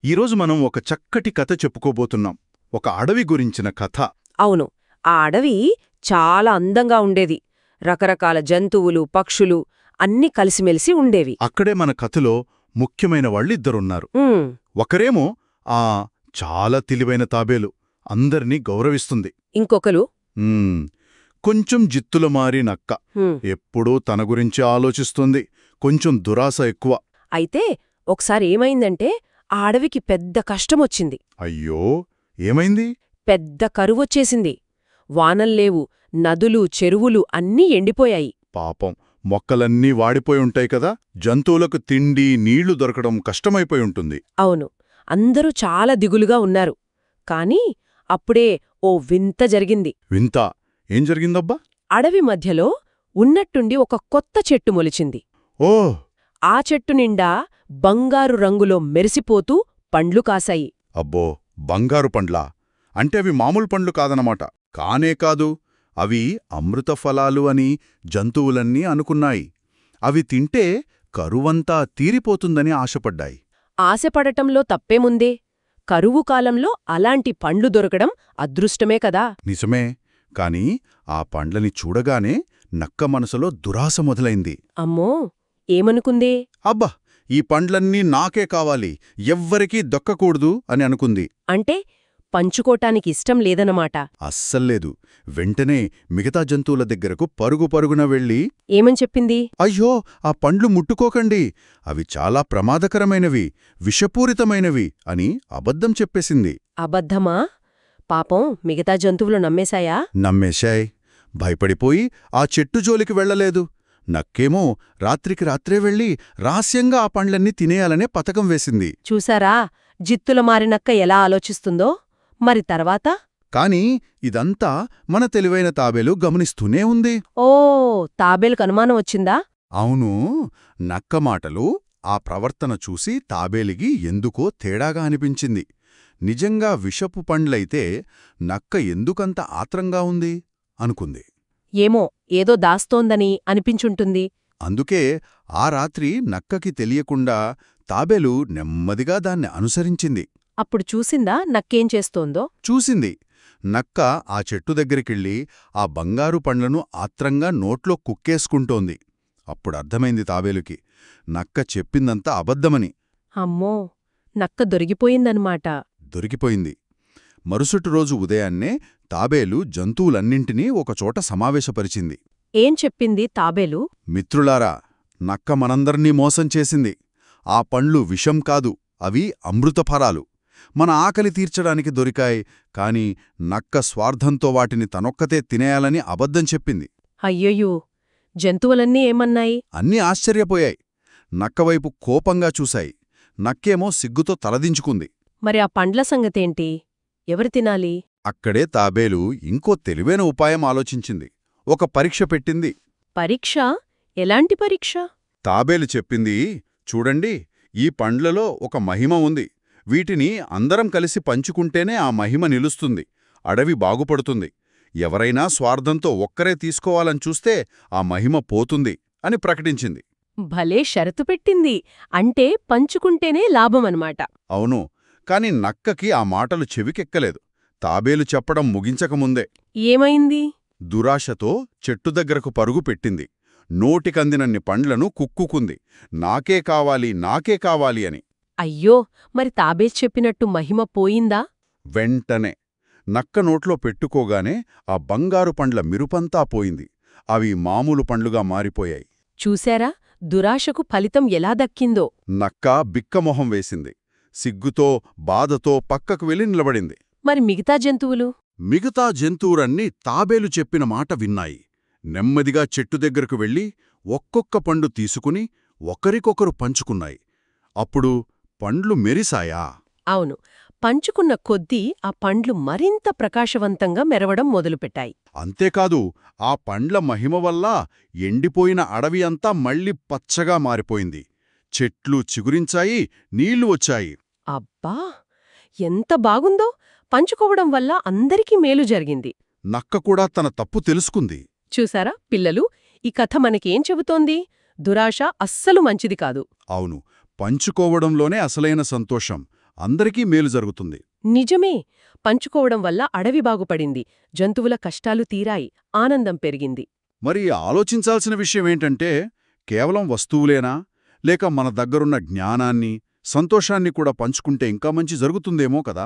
ఈరోజు మనం ఒక చక్కటి కథ చెప్పుకోబోతున్నాం. ఒక అడవి గురించిన కథ. అవును. ఆ అడవి చాలా అందంగా ఉండేది. రకరకాల జంతువులు, పక్షులు అన్నీ కలిసిమెలిసి ఉండేవి. అక్కడే మన కథలో ముఖ్యమైన వాళ్ళిద్దరున్నారు. ఉమ్, ఒకరేమో ఆ చాలా తెలివైన తాబేలు, అందర్నీ గౌరవిస్తుంది. ఇంకొకరు మ్మ్, కొంచెం జిత్తులమారి నక్క, ఉమ్, ఎప్పుడూ తన గురించి ఆలోచిస్తుంది. కొంచెం దురాశ ఎక్కువ. అయితే ఒకసారి ఏమైందంటే ఆ అడవికి పెద్ద కష్టమొచ్చింది. అయ్యో, ఏమైంది? పెద్ద కరువొచ్చేసింది. వానల్లేవు, నదులు, చెరువులు అన్నీ ఎండిపోయాయి. పాపం, మొక్కలన్నీ వాడిపోయి ఉంటాయి కదా. జంతువులకు తిండి, నీళ్లు దొరకడం కష్టమైపోయి ఉంటుంది. అవును. అందరూ చాలా దిగులుగా ఉన్నారు. కాని అప్పుడే ఓ వింత జరిగింది. వింత? ఏం జరిగిందబ్బా? అడవి మధ్యలో ఉన్నట్టుండి ఒక కొత్త చెట్టు మొలిచింది. ఓహ్! ఆ చెట్టు నిండా బంగారు రంగులో మెరిసిపోతూ పండ్లు కాశాయి. అబ్బో, బంగారు పండ్లా? అంటే అవి మామూలు పండ్లు కాదనమాట. కానే కాదు, అవి అమృత ఫలాలు అని జంతువులన్నీ అనుకున్నాయి. అవి తింటే కరువంతా తీరిపోతుందని ఆశపడ్డాయి. ఆశపడటంలో తప్పేముందే? కరువు కాలంలో అలాంటి పండ్లు దొరకడం అదృష్టమే కదా. నిజమే, కాని ఆ పండ్లని చూడగానే నక్క మనసులో దురాశ మొదలైంది. అమ్మో, ఏమనుకుందే? అబ్బా, ఈ పండ్లన్నీ నాకే కావాలి, ఎవ్వరికీ దొక్కకూడదు అని అనుకుంది. అంటే పంచుకోటానికి ఇష్టం లేదన్నమాట. అస్సల్లేదు. వెంటనే మిగతా జంతువుల దగ్గరకు పరుగు పరుగున వెళ్ళి, ఏమని చెప్పింది? అయ్యో, ఆ పండ్లు ముట్టుకోకండి, అవి చాలా ప్రమాదకరమైనవి, విషపూరితమైనవి అని అబద్ధం చెప్పేసింది. అబద్ధమా? పాపం మిగతా జంతువులు నమ్మేశాయా? నమ్మేశాయ్. భయపడిపోయి ఆ చెట్టు జోలికి వెళ్లలేదు. నక్కేమో రాత్రికి రాత్రే వెళ్ళి రహస్యంగా ఆ పండ్లన్నీ తినేయాలనే పథకం వేసింది. చూసారా జిత్తుల మారినక్క ఎలా ఆలోచిస్తుందో? మరి తర్వాత? కాని ఇదంతా మన తెలివైన తాబేలు గమనిస్తూనే ఉంది. ఓ, తాబేలుకు అనుమానం వచ్చిందా? అవును, నక్క మాటలు, ఆ ప్రవర్తన చూసి తాబేలికి ఎందుకో తేడాగా అనిపించింది. నిజంగా విషపు పండ్లైతే నక్క ఎందుకంత ఆత్రంగా ఉంది అనుకుంది. ఏమో, ఏదో దాస్తోందని అనిపించుంటుంది. అందుకే ఆ రాత్రి నక్కకి తెలియకుండా తాబేలు నెమ్మదిగా దాన్ని అనుసరించింది. అప్పుడు చూసిందా నక్కేం చేస్తోందో? చూసింది. నక్క ఆ చెట్టు దగ్గరికెళ్ళి ఆ బంగారు పండ్లను ఆత్రంగా నోట్లో కుక్కేసుకుంటోంది. అప్పుడర్థమైంది తాబేలుకి, నక్క చెప్పిందంతా అబద్ధమని. అమ్మో, నక్క దొరికిపోయిందన్నమాట. దొరికిపోయింది. మరుసటి రోజు ఉదయాన్నే తాబేలు జంతువులన్నింటినీ ఒకచోట సమావేశపరిచింది. ఏం చెప్పింది తాబేలు? మిత్రులారా, నక్క మనందర్నీ మోసం చేసింది. ఆ పండ్లు విషం కాదు, అవి అమృతఫలాలు. మన ఆకలి తీర్చడానికి దొరికాయి, కాని నక్క స్వార్థంతో వాటిని తనొక్కతే తినేయాలని అబద్ధం చెప్పింది. అయ్యయ్యో, జంతువులన్నీ ఏమన్నాయి? అన్నీ ఆశ్చర్యపోయాయి. నక్కవైపు కోపంగా చూశాయి. నక్కేమో సిగ్గుతో తలదించుకుంది. మరి ఆ పండ్ల సంగతేంటి? ఎవరు తినాలి? అక్కడే తాబేలు ఇంకో తెలివైన ఉపాయం ఆలోచించింది. ఒక పరీక్ష పెట్టింది. పరీక్ష? ఎలాంటి పరీక్ష? తాబేలు చెప్పింది, చూడండి, ఈ పండ్లలో ఒక మహిమ ఉంది. వీటిని అందరం కలిసి పంచుకుంటేనే ఆ మహిమ నిలుస్తుంది, అడవి బాగుపడుతుంది. ఎవరైనా స్వార్థంతో ఒక్కరే తీసుకోవాలని చూస్తే ఆ మహిమ పోతుంది అని ప్రకటించింది. భలే షరతు పెట్టింది. అంటే పంచుకుంటేనే లాభమన్నమాట. అవును, కాని నక్కకి ఆ మాటలు చెవికెక్కలేదు. తాబేలు చెప్పడం ముగించకముందే ఏమైంది? దురాశతో చెట్టు దగ్గరకు పరుగు పెట్టింది. నోటికందినన్ని పండ్లను కుక్కుకుంది. నాకే కావాలి, నాకే కావాలి అని. అయ్యో, మరి తాబేలు చెప్పినట్టు మహిమ పోయిందా? వెంటనే నక్క నోట్లో పెట్టుకోగానే ఆ బంగారు పండ్ల మిరుపంతా పోయింది. అవి మామూలు పండ్లుగా మారిపోయాయి. చూశారా దురాశకు ఫలితం ఎలా దక్కిందో? నక్క బిక్కమొహం వేసింది. సిగ్గుతో, బాధతో పక్కకు వెళ్ళి నిలబడింది. మరి మిగతా జంతువులు? మిగతా జంతువులన్నీ తాబేలు చెప్పిన మాట విన్నాయి. నెమ్మదిగా చెట్టు దగ్గరకు వెళ్ళి ఒక్కొక్క పండు తీసుకుని ఒకరికొకరు పంచుకున్నాయి. అప్పుడు పండ్లు మెరిసాయా? అవును, పంచుకున్న కొద్దీ ఆ పండ్లు మరింత ప్రకాశవంతంగా మెరవడం మొదలుపెట్టాయి. అంతేకాదు, ఆ పండ్ల మహిమ వల్ల ఎండిపోయిన అడవి అంతా మళ్ళీ పచ్చగా మారిపోయింది. చెట్లు చిగురించాయి, నీళ్లు వచ్చాయి. అబ్బా, ఎంత బాగుందో! పంచుకోవడం వల్ల అందరికీ మేలు జరిగింది. నక్క కూడా తన తప్పు తెలుసుకుంది. చూసారా పిల్లలు, ఈ కథ మనకేం చెబుతోంది? దురాశ అస్సలు మంచిది కాదు. అవును, పంచుకోవడంలోనే అసలైన సంతోషం, అందరికీ మేలు జరుగుతుంది. నిజమే. పంచుకోవడం వల్ల అడవి బాగుపడింది, జంతువుల కష్టాలు తీరాయి, ఆనందం పెరిగింది. మరి ఆలోచించాల్సిన విషయమేంటంటే, కేవలం వస్తువులేనా, లేక మన దగ్గరున్న జ్ఞానాన్ని, సంతోషాన్ని కూడా పంచుకుంటే ఇంకా మంచి జరుగుతుందేమో కదా.